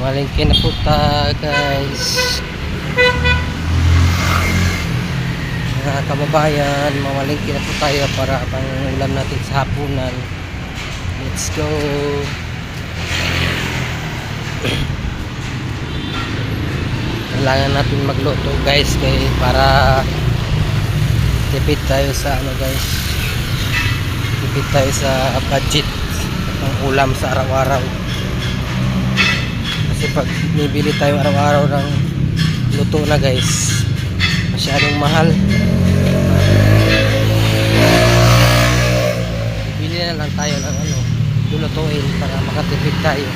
Mamalingki na po ta guys, mga kababayan. Mamalingki na po tayo para pang ulam natin sa hapunan. Let's go. Kailangan natin magluto guys para tipid tayo sa guys, tipid tayo sa budget ng ulam sa araw-araw. Kasi pag bibili tayo araw-araw ng luto na guys, masyadong mahal. Bibili na lang tayo ng lulutuin para makatipid tayo.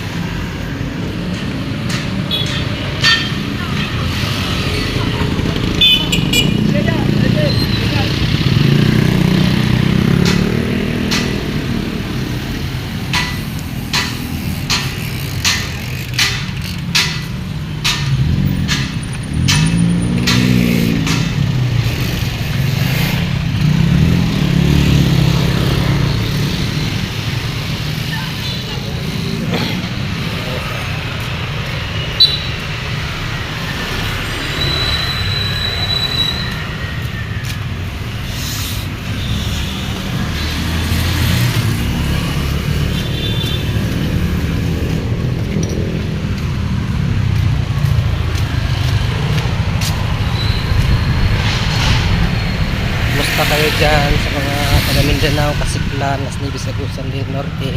Basta kayo dyan sa mga taga Mindanao, Kasiklan, Las Nieves, Agusan del Norte.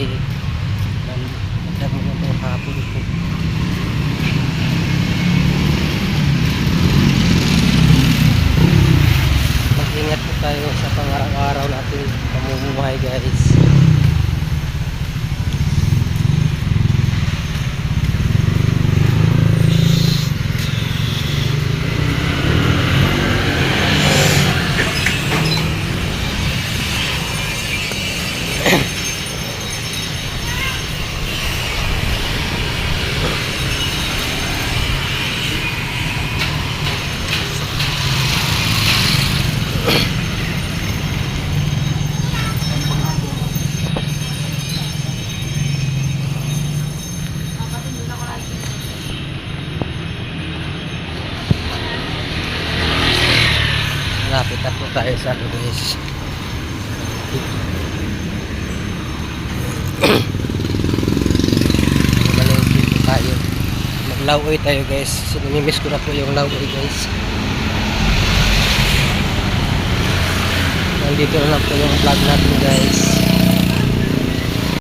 Magdang mga mga hapon po. Mag-ingat po tayo sa pang-araw-araw natin pamumuhay guys. Lapit na po tayo sa guys. Malingki po tayo. Maglauoy tayo guys. Sinimimiss ko na po yung lauoy guys. Nandito na lang po yung vlog natin guys.